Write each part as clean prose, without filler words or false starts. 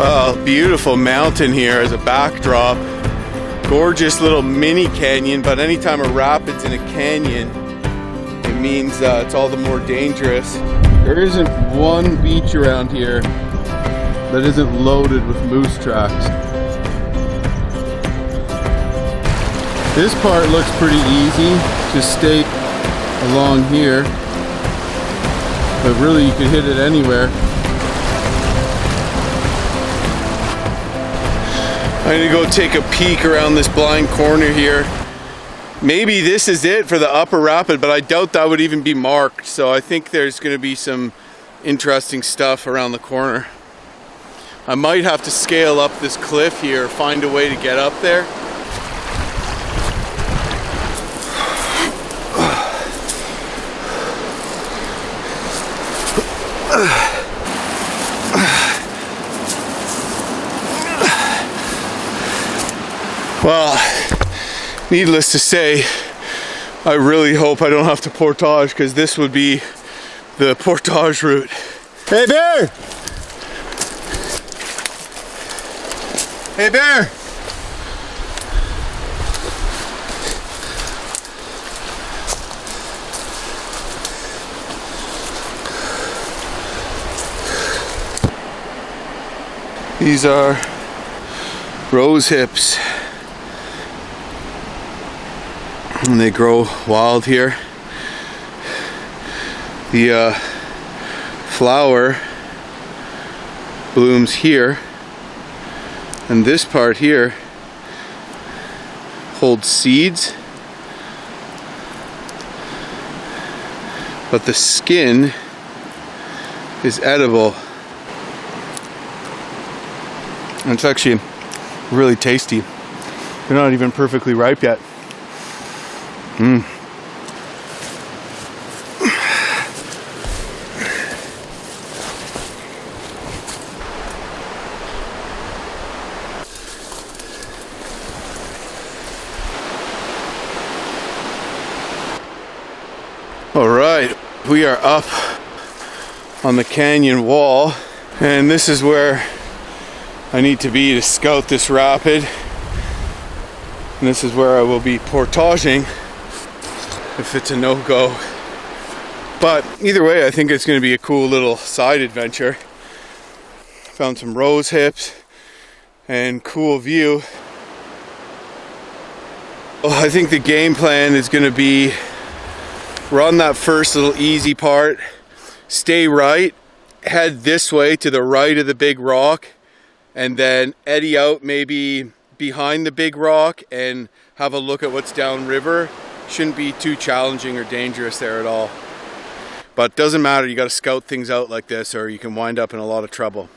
Well, beautiful mountain here as a backdrop. Gorgeous little mini canyon, but anytime a rapid's in a canyon, it means it's all the more dangerous. There isn't one beach around here that isn't loaded with moose tracks. This part looks pretty easy. Just stay along here, but really you could hit it anywhere. I'm gonna go take a peek around this blind corner here. Maybe this is it for the upper rapid, but I doubt that would even be marked. So I think there's gonna be some interesting stuff around the corner. I might have to scale up this cliff here, find a way to get up there. Well, needless to say, I really hope I don't have to portage, because this would be the portage route. Hey Bear! Hey Bear! These are rose hips. And they grow wild here. The flower blooms here, and this part here holds seeds, but the skin is edible. And it's actually really tasty. They're not even perfectly ripe yet. All right, we are up on the canyon wall, and this is where I need to be to scout this rapid. And this is where I will be portaging if it's a no-go. But either way, I think it's going to be a cool little side adventure. Found some rose hips and cool view. Well, I think the game plan is going to be run that first little easy part, stay right, head this way to the right of the big rock, and then eddy out maybe behind the big rock and have a look at what's downriver. Shouldn't be too challenging or dangerous there at all. But doesn't matter, you got to scout things out like this or you can wind up in a lot of trouble.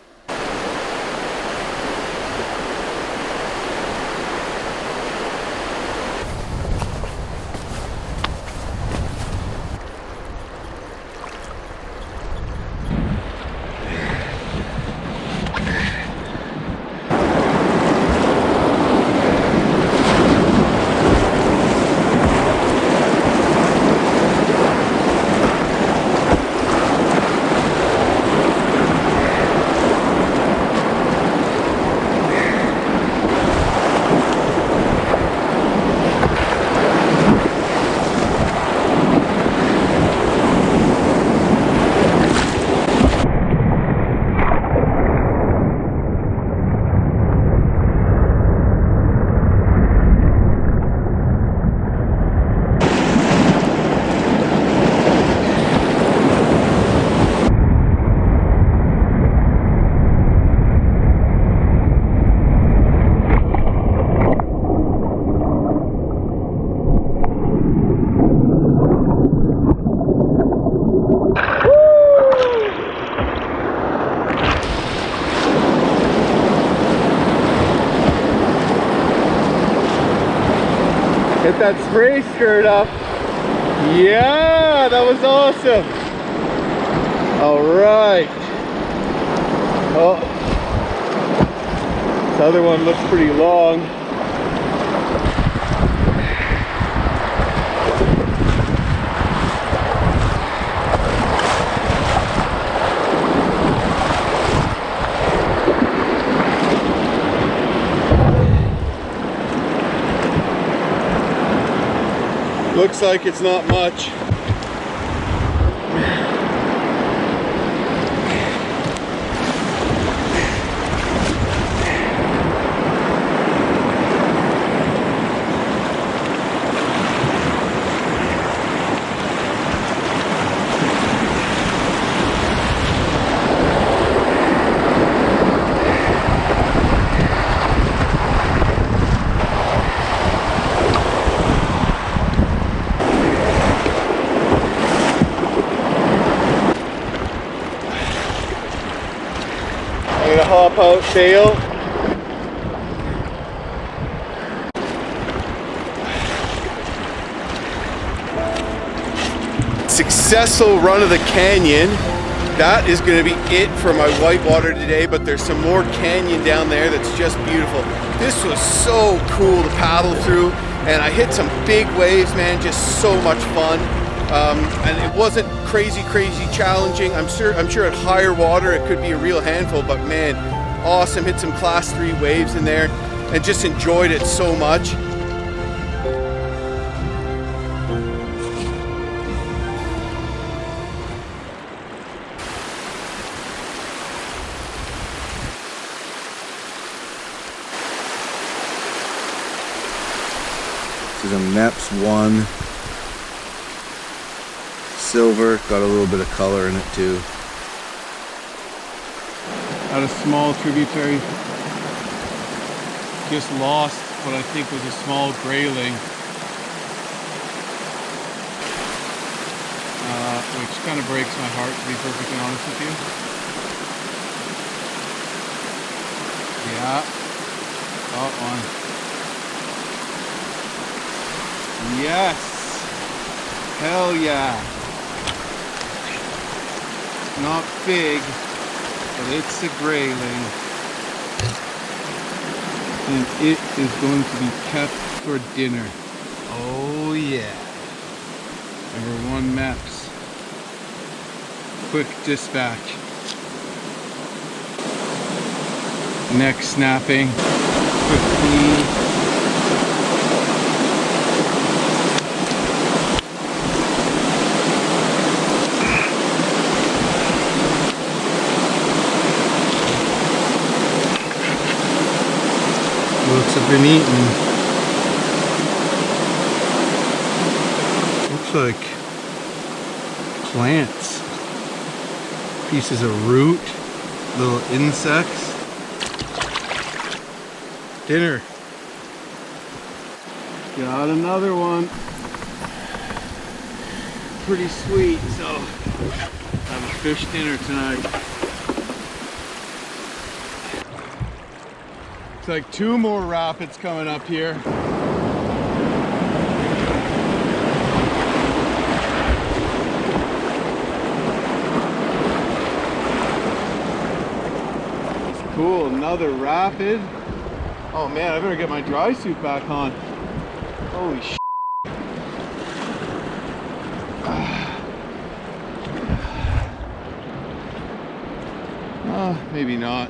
Get that spray skirt up. Yeah, that was awesome. All right. Oh, this other one looks pretty long. Looks like it's not much. Hop out sail. Successful run of the canyon. That is going to be it for my whitewater today, but there's some more canyon down there that's just beautiful. This was so cool to paddle through, and I hit some big waves, man, just so much fun. And it wasn't crazy challenging. I'm sure at higher water it could be a real handful, but man, awesome. Hit some class 3 waves in there and just enjoyed it so much. This is a MEPS 1 silver, got a little bit of color in it too. At a small tributary, just lost what I think was a small grayling, which kind of breaks my heart, to be perfectly honest with you. Yeah, got one. Yes, hell yeah. Not big, but it's a grayling, and it is going to be kept for dinner. Oh yeah. Number 1 MEPS. Quick dispatch. Neck snapping. Quick clean. Looks have been eaten. Looks like plants. Pieces of root, little insects. Dinner. Got another one. Pretty sweet, so have a fish dinner tonight. Like 2 more rapids coming up here. It's cool, another rapid. Oh man, I better get my dry suit back on. Holy sh**. Maybe not.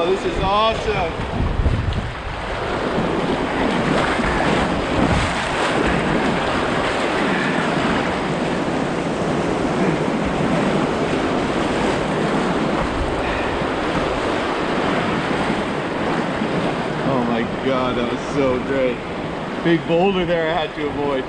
This is awesome. Oh my God, that was so great. Big boulder there I had to avoid.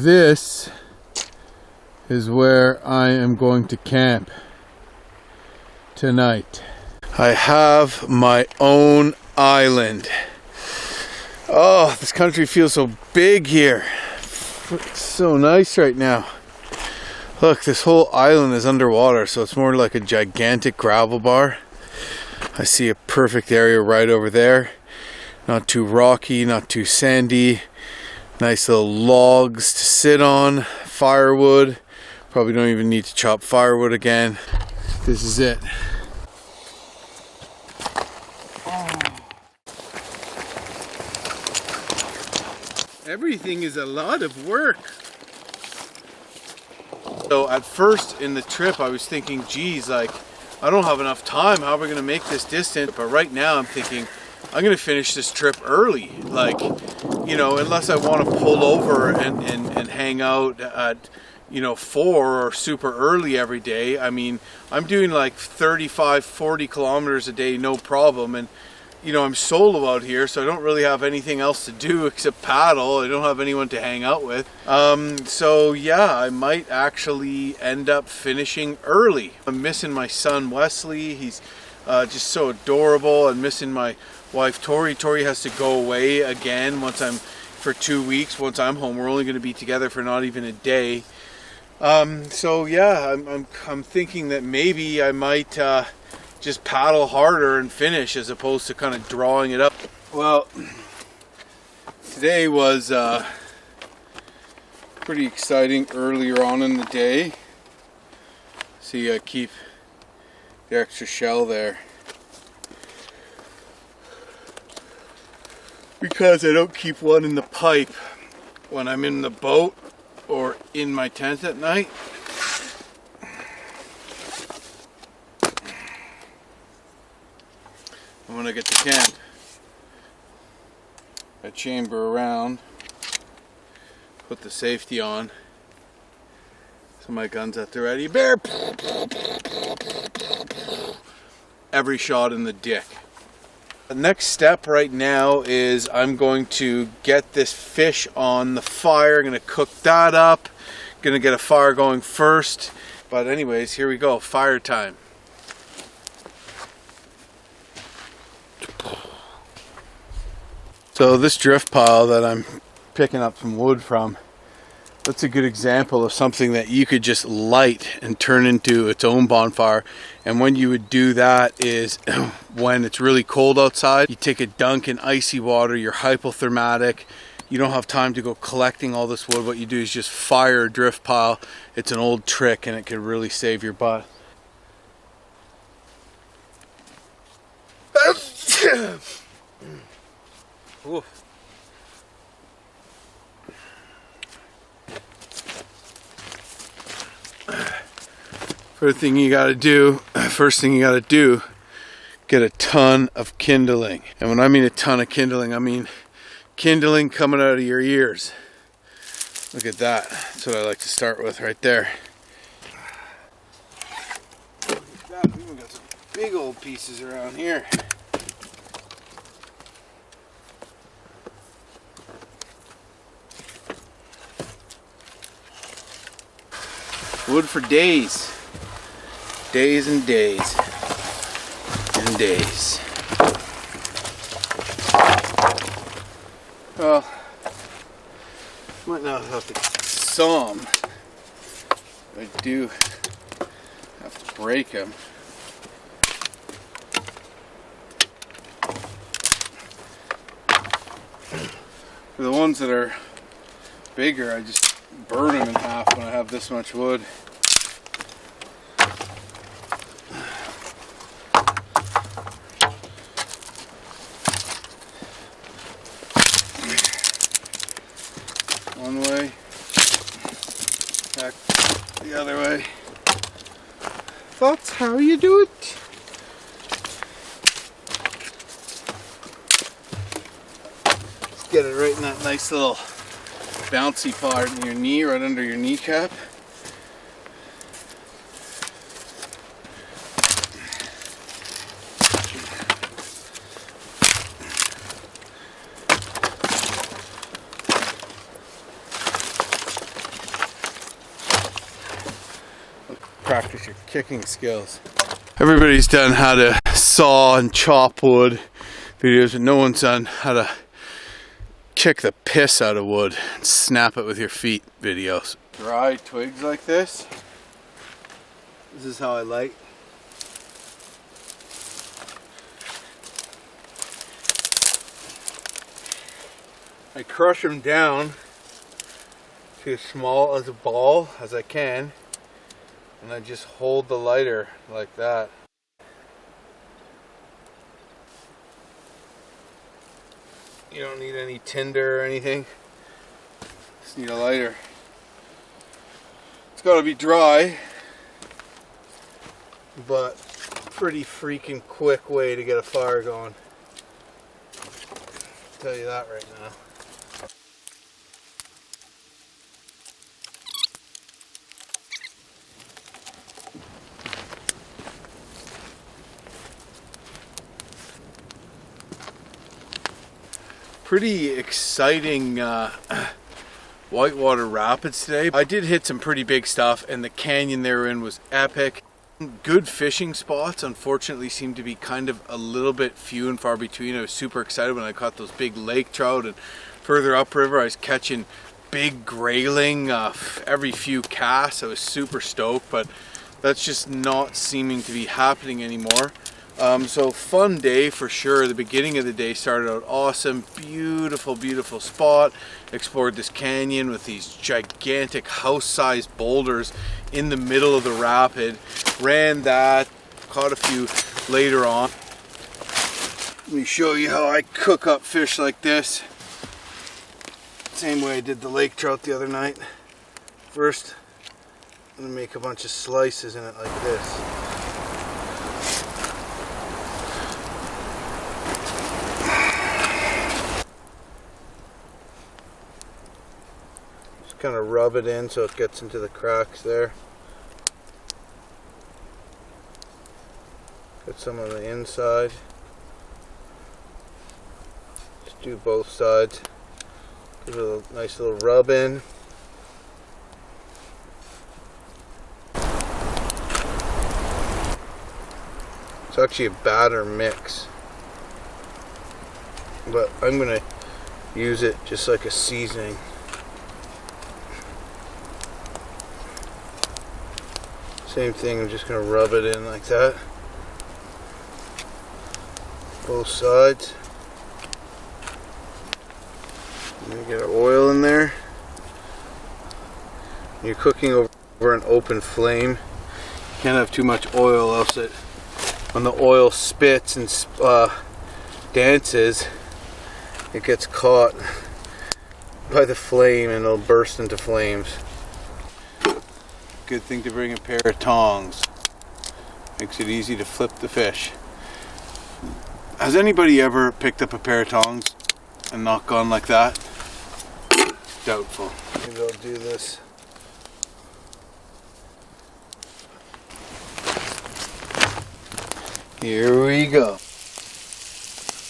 this is where I am going to camp tonight. I have my own island. Oh, this country feels so big here. It's so nice right now. Look, this whole island is underwater, so it's more like a gigantic gravel bar. I see a perfect area right over there. Not too rocky, not too sandy. Nice little logs to sit on. Firewood. Probably don't even need to chop firewood again. This is it. Everything is a lot of work. So at first in the trip I was thinking, geez, like I don't have enough time. How are we going to make this distance? But right now I'm thinking I'm going to finish this trip early. Like, you know, unless I want to pull over and hang out at, you know, 4 or super early every day. I mean, I'm doing like 35, 40 kilometers a day, no problem. And you know, I'm solo out here, so I don't really have anything else to do except paddle. I don't have anyone to hang out with. So yeah, I might actually end up finishing early. I'm missing my son Wesley. He's just so adorable. I'm missing my wife Tori. Tori has to go away again for 2 weeks. Once I'm home, we're only going to be together for not even a day. So yeah, I'm thinking that maybe I might just paddle harder and finish as opposed to kind of drawing it up. Well, today was pretty exciting earlier on in the day. See, I keep the extra shell there because I don't keep one in the pipe when I'm in the boat or in my tent at night. And when I get to camp, I chamber around, put the safety on, so my gun's at the ready. Bear! Every shot in the dick. The next step right now is I'm going to get this fish on the fire. I'm going to cook that up. Going to get a fire going first. But anyways, here we go. Fire time. So this drift pile that I'm picking up some wood from, that's a good example of something that you could just light and turn into its own bonfire. And when you would do that is when it's really cold outside, you take a dunk in icy water, you're hypothermatic, you don't have time to go collecting all this wood. What you do is just fire a drift pile. It's an old trick and it can really save your butt. Oof. First thing you gotta do, get a ton of kindling. And when I mean a ton of kindling, I mean kindling coming out of your ears. Look at that. That's what I like to start with right there. Look at that. We've even got some big old pieces around here. Wood for days. Days and days. And days. Well, might not have to saw them. I do have to break them. For the ones that are bigger, I just burn them in half when I have this much wood. One way, back the other way. That's how you do it. Just get it right in that nice little bouncy part in your knee, right under your kneecap. practice your kicking skills. Everybody's done how to saw and chop wood videos, but no one's done how to kick the piss out of wood and snap it with your feet videos. Dry twigs like this. This is how I like. I crush them down to as small as a ball as I can, and I just hold the lighter like that. You don't need any tinder or anything, just need a lighter. It's got to be dry, but pretty freaking quick way to get a fire going. I'll tell you that right now. Pretty exciting whitewater rapids today. I did hit some pretty big stuff, and the canyon they were in was epic. Good fishing spots, unfortunately, seem to be kind of a little bit few and far between. I was super excited when I caught those big lake trout, and further upriver I was catching big grayling every few casts. I was super stoked, but that's just not seeming to be happening anymore. So fun day for sure. The beginning of the day started out awesome. Beautiful, beautiful spot. Explored this canyon with these gigantic house-sized boulders in the middle of the rapid. Ran that, caught a few later on. Let me show you how I cook up fish like this. Same way I did the lake trout the other night. First, I'm gonna make a bunch of slices in it like this. Kind of rub it in so it gets into the cracks there. Get some on the inside. Just do both sides. Give it a nice little rub in. It's actually a batter mix, but I'm gonna use it just like a seasoning. Same thing, I'm just going to rub it in like that. Both sides. And then get our oil in there. You're cooking over an open flame. You can't have too much oil, else it, when the oil spits and dances, it gets caught by the flame and it'll burst into flames. Good thing to bring a pair of tongs. Makes it easy to flip the fish. Has anybody ever picked up a pair of tongs and not gone like that? Doubtful. Maybe I'll do this. Here we go.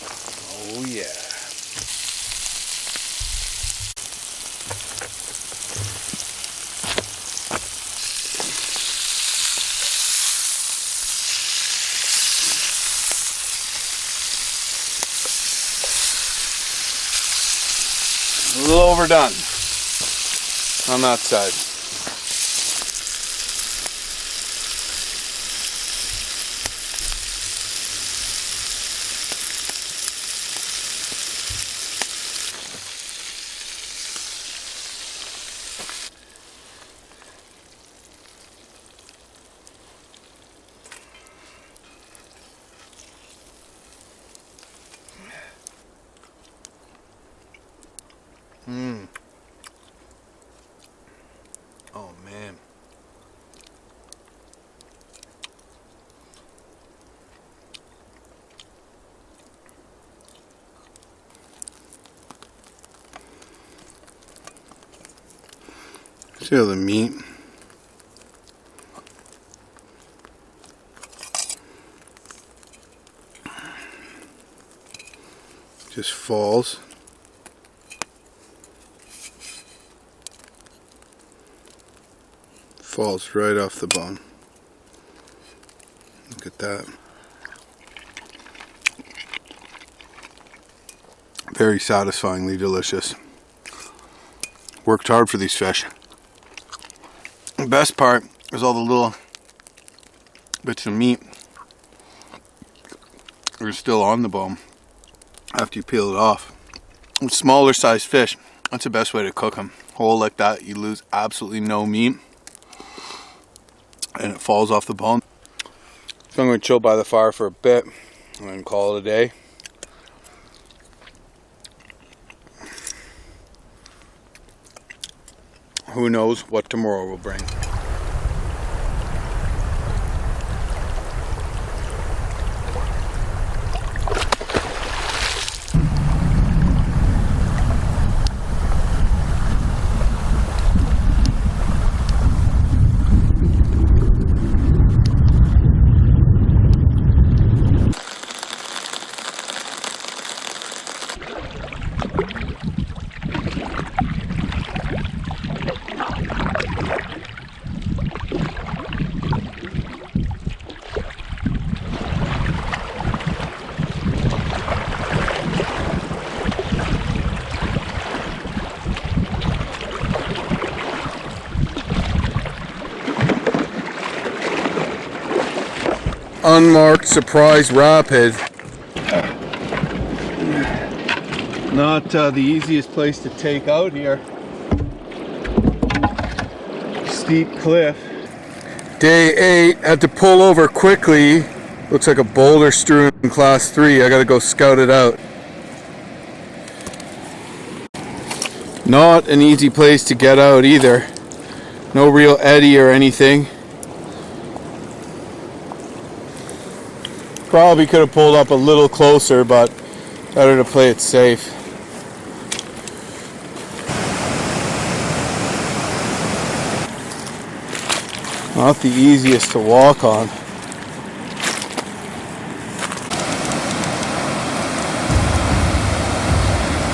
Oh yeah. A little overdone on that side. Oh man. See all the meat. Just falls. Falls right off the bone. Look at that. Very satisfyingly delicious. Worked hard for these fish. The best part is all the little bits of meat are still on the bone after you peel it off. With smaller sized fish, that's the best way to cook them. Whole like that, you lose absolutely no meat and it falls off the bone. So I'm going to chill by the fire for a bit and then call it a day. Who knows what tomorrow will bring. Unmarked surprise rapid. Not the easiest place to take out here. Steep cliff. Day 8, had to pull over quickly. Looks like a boulder strewn in class 3. I gotta go scout it out. Not an easy place to get out either. No real eddy or anything. Probably could have pulled up a little closer, but better to play it safe. Not the easiest to walk on.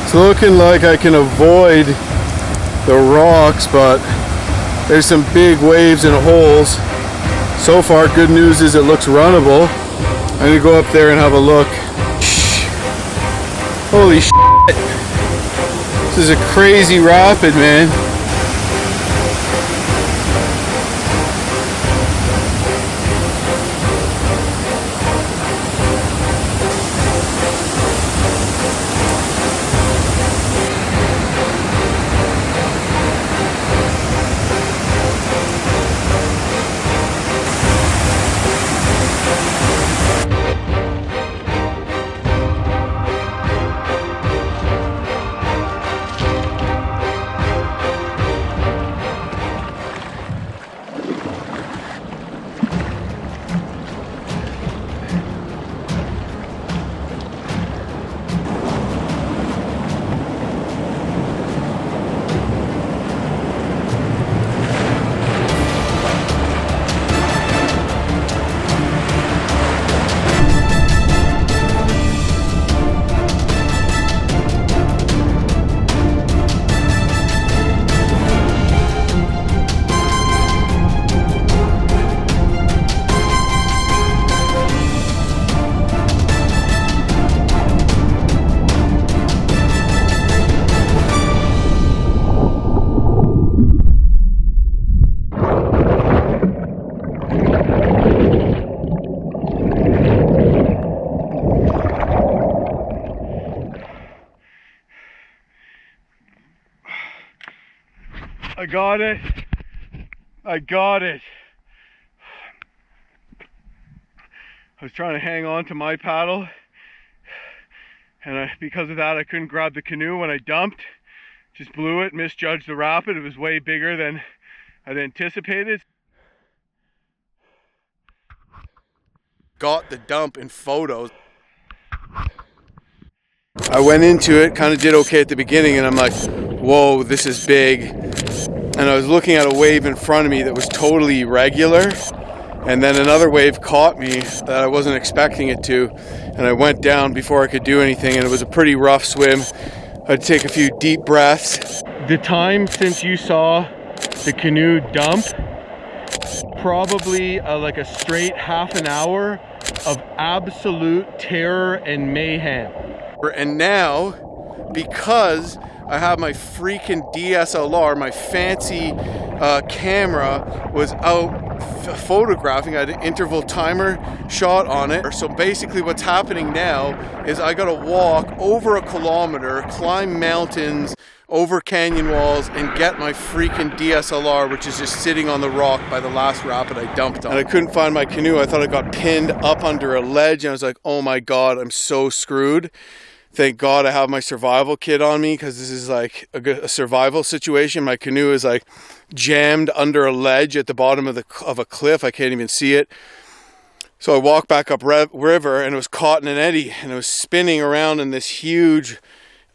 It's looking like I can avoid the rocks, but there's some big waves and holes. So far, good news is it looks runnable. I'm gonna go up there and have a look. Holy shit. This is a crazy rapid, man. I got it. I got it. I was trying to hang on to my paddle, and because of that I couldn't grab the canoe when I dumped. Just blew it, misjudged the rapid. It was way bigger than I'd anticipated. Got the dump in photos. I went into it, kind of did okay at the beginning, and I'm like, whoa, this is big. And I was looking at a wave in front of me that was totally irregular, and then another wave caught me that I wasn't expecting it to, and I went down before I could do anything, and it was a pretty rough swim. I'd take a few deep breaths. The time since you saw the canoe dump probably like a straight half an hour of absolute terror and mayhem. And now, because I have my freaking DSLR, my fancy camera was out photographing. I had an interval timer shot on it. So basically what's happening now is I gotta walk over a kilometer, climb mountains, over canyon walls, and get my freaking DSLR, which is just sitting on the rock by the last rapid I dumped on. And I couldn't find my canoe. I thought I got pinned up under a ledge, and I was like, oh my God, I'm so screwed. Thank God I have my survival kit on me, because this is like a survival situation. My canoe is like jammed under a ledge at the bottom of a cliff. I can't even see it. So I walked back up river, and it was caught in an eddy, and it was spinning around in this huge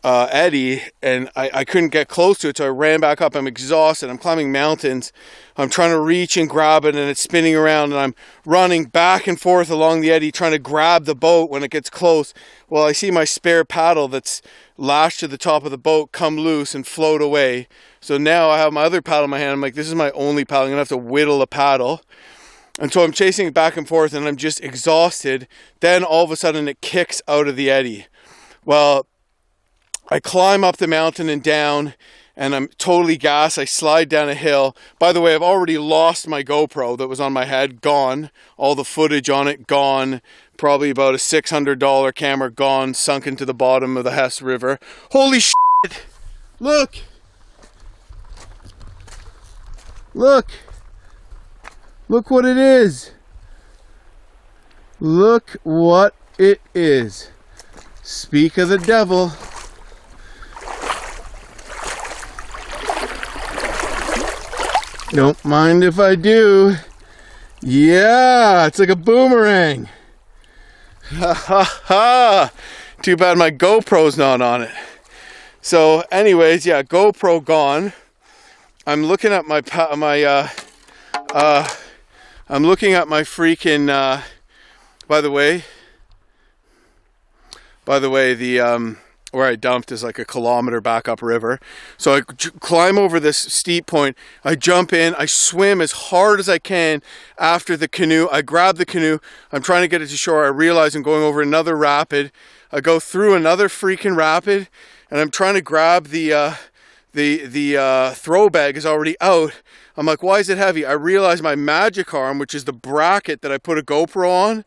eddy, and I couldn't get close to it, so I ran back up. I'm exhausted. I'm climbing mountains. I'm trying to reach and grab it, and it's spinning around, and I'm running back and forth along the eddy trying to grab the boat when it gets close. Well, I see my spare paddle that's lashed to the top of the boat come loose and float away. So now I have my other paddle in my hand. I'm like, this is my only paddle. I'm gonna have to whittle a paddle. And so I'm chasing it back and forth, and I'm just exhausted. Then all of a sudden it kicks out of the eddy. Well, I climb up the mountain and down, and I'm totally gassed. I slide down a hill. By the way, I've already lost my GoPro that was on my head, gone. All the footage on it, gone. Probably about a $600 camera, gone, sunk into the bottom of the Hess River. Holy shit! Look! Look! Look what it is! Look what it is. Speak of the devil. Don't mind if I do. Yeah, it's like a boomerang. Ha ha ha. Too bad my GoPro's not on it. So anyways, yeah, GoPro gone. I'm looking at my freaking by the way, the where I dumped is like a kilometer back up river. So I climb over this steep point, I jump in, I swim as hard as I can after the canoe. I grab the canoe, I'm trying to get it to shore. I realize I'm going over another rapid. I go through another freaking rapid, and I'm trying to grab the throw bag is already out. I'm like, why is it heavy? I realize my magic arm, which is the bracket that I put a GoPro on,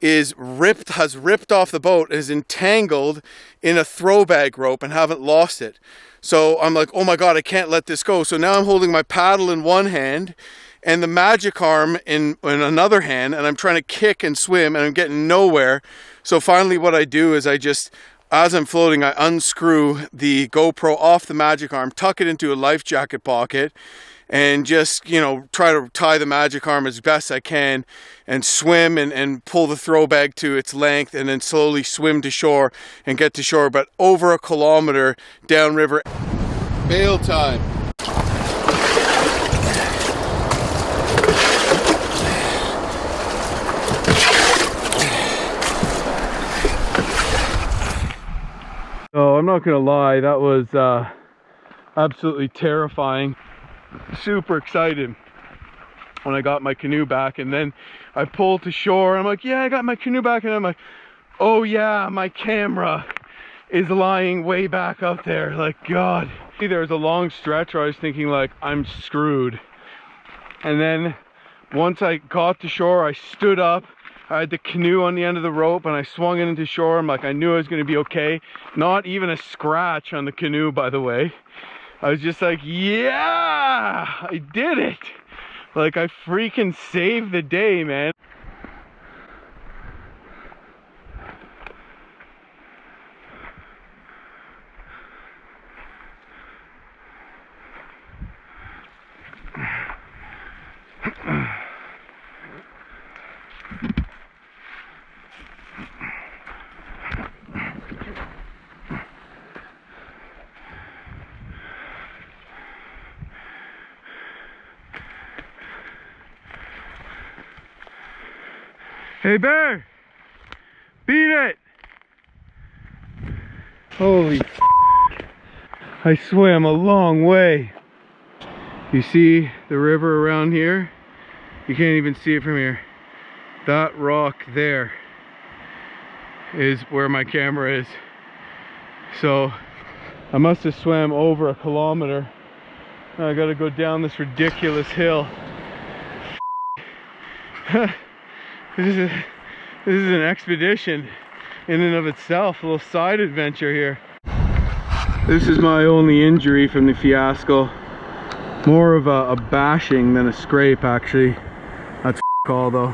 has ripped off the boat and is entangled in a throw bag rope and haven't lost it. So I'm like, oh my God, I can't let this go. So now I'm holding my paddle in one hand and the magic arm in another hand, and I'm trying to kick and swim, and I'm getting nowhere. So finally what I do is as I'm floating, I unscrew the GoPro off the magic arm, tuck it into a life jacket pocket, and just, you know, try to tie the magic arm as best I can, and swim and pull the throw bag to its length, and then slowly swim to shore and get to shore. But over a kilometer downriver. Bail time. Oh, I'm not gonna lie, that was absolutely terrifying. Super excited when I got my canoe back, and then I pulled to shore. I'm like, yeah, I got my canoe back, and I'm like, oh yeah, my camera is lying way back up there. Like, God. There was a long stretch where I was thinking like, I'm screwed. And then once I got to shore, I stood up. I had the canoe on the end of the rope, and I swung it into shore. I'm like, I knew I was gonna be okay. Not even a scratch on the canoe, by the way. I was just like, yeah, I did it. Like, I freaking saved the day, man. Hey Bear, beat it! Holy f***. I swam a long way. You see the river around here? You can't even see it from here. That rock there is where my camera is. So I must have swam over a kilometer. I gotta go down this ridiculous hill. This is an expedition in and of itself, a little side adventure here. This is my only injury from the fiasco. More of a bashing than a scrape, actually. That's all though.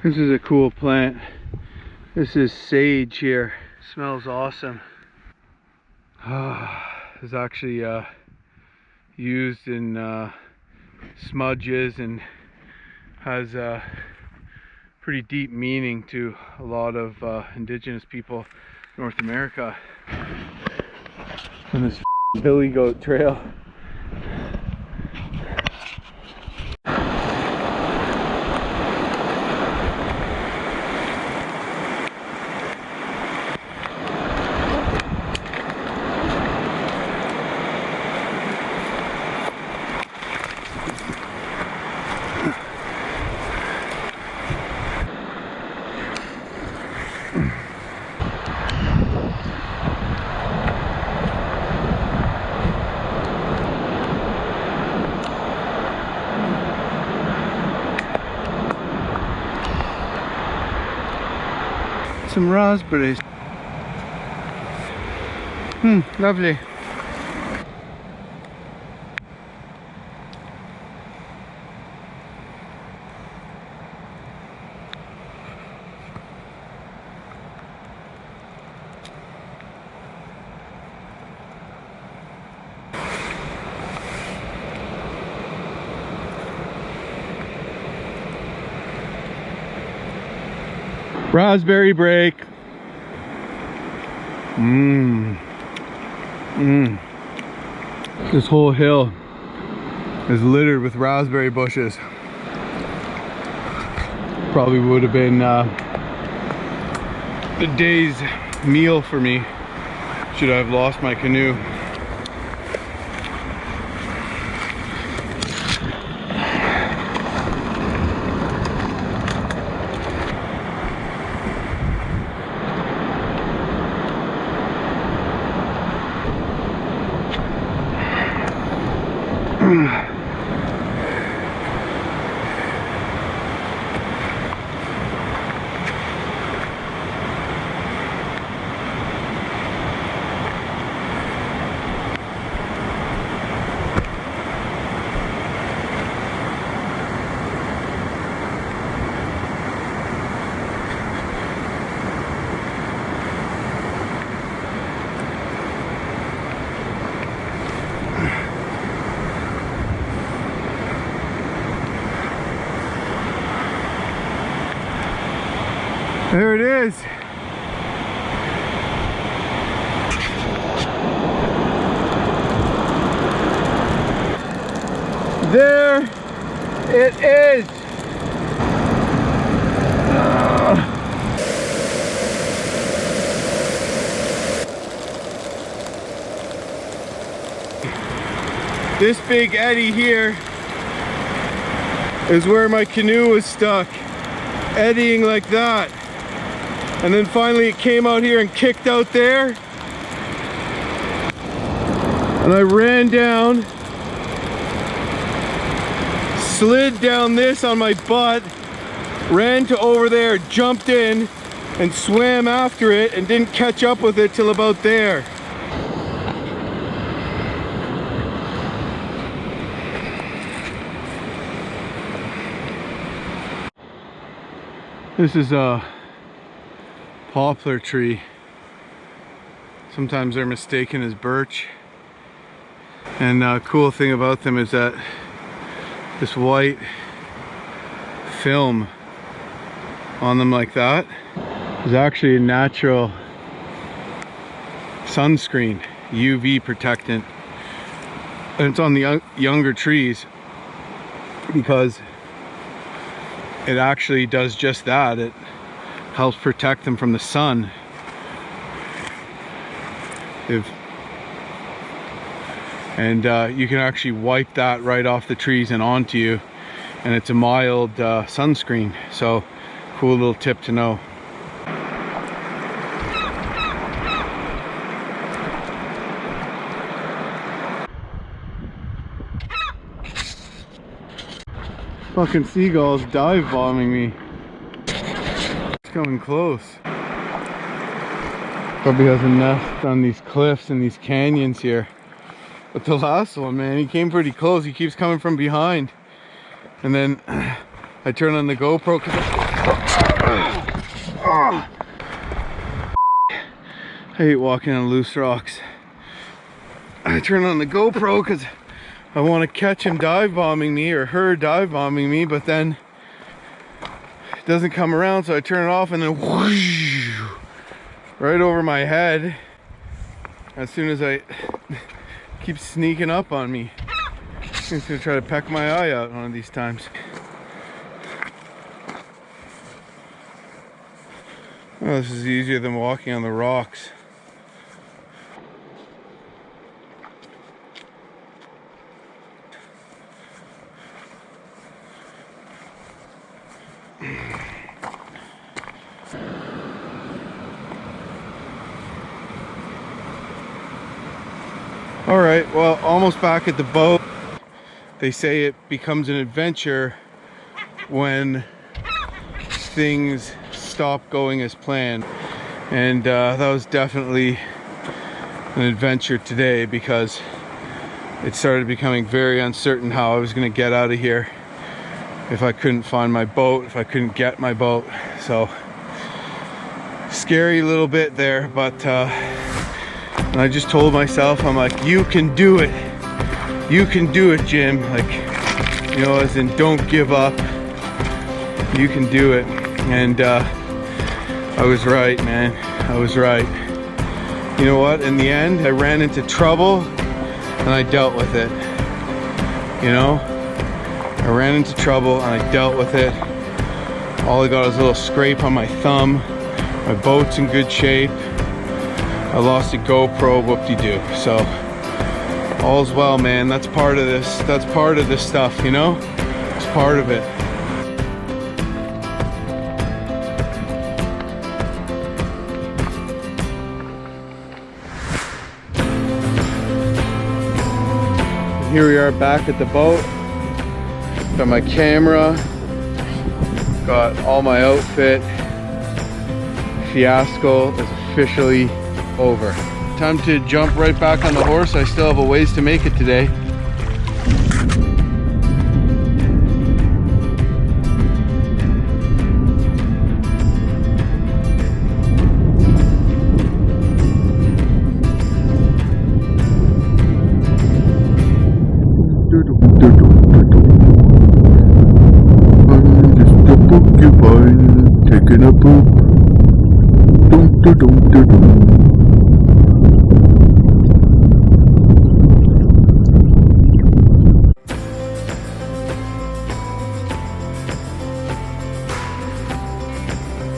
This is a cool plant. This is sage here. Smells awesome. It's actually used in smudges and has a pretty deep meaning to a lot of indigenous people in North America. And this billy goat trail. Some raspberries. Lovely. Raspberry break. This whole hill is littered with raspberry bushes. Probably would have been the day's meal for me should I have lost my canoe. There it is. There it is. This big eddy here is where my canoe was stuck, eddying like that. And then finally it came out here and kicked out there. And I ran down, slid down this on my butt, ran to over there, jumped in, and swam after it and didn't catch up with it till about there. This is a poplar tree. Sometimes they're mistaken as birch. And the cool thing about them is that this white film on them like that is actually a natural sunscreen, UV protectant. And it's on the younger trees because it actually does just that. It helps protect them from the sun. And you can actually wipe that right off the trees and onto you, and it's a mild sunscreen. So cool little tip to know. Fucking seagulls dive bombing me. It's coming close. Probably has a nest on these cliffs and these canyons here. But the last one, man, he came pretty close. He keeps coming from behind. And then I turn on the GoPro because I hate walking on loose rocks. I turn on the GoPro because I want to catch him dive bombing me or her dive bombing me, but then it doesn't come around, so I turn it off and then whoosh, right over my head as soon as I keep sneaking up on me. He's gonna try to peck my eye out one of these times. Oh, this is easier than walking on the rocks. All right, well, almost back at the boat. They say it becomes an adventure when things stop going as planned. And that was definitely an adventure today because it started becoming very uncertain how I was gonna get out of here if I couldn't find my boat, if I couldn't get my boat. So, scary little bit there, but and I just told myself, I'm like, you can do it. You can do it, Jim. Like, you know, as in, don't give up. You can do it. And I was right, man. I was right. You know what? In the end, I ran into trouble and I dealt with it. You know? I ran into trouble and I dealt with it. All I got was a little scrape on my thumb. My boat's in good shape. I lost a GoPro, whoop-de-doo. So, all's well, man. That's part of this. That's part of this stuff, you know? It's part of it. Here we are back at the boat. Got my camera. Got all my outfit. Fiasco is officially over. Time to jump right back on the horse. I still have a ways to make it today. I'm just a porcupine taking a poop.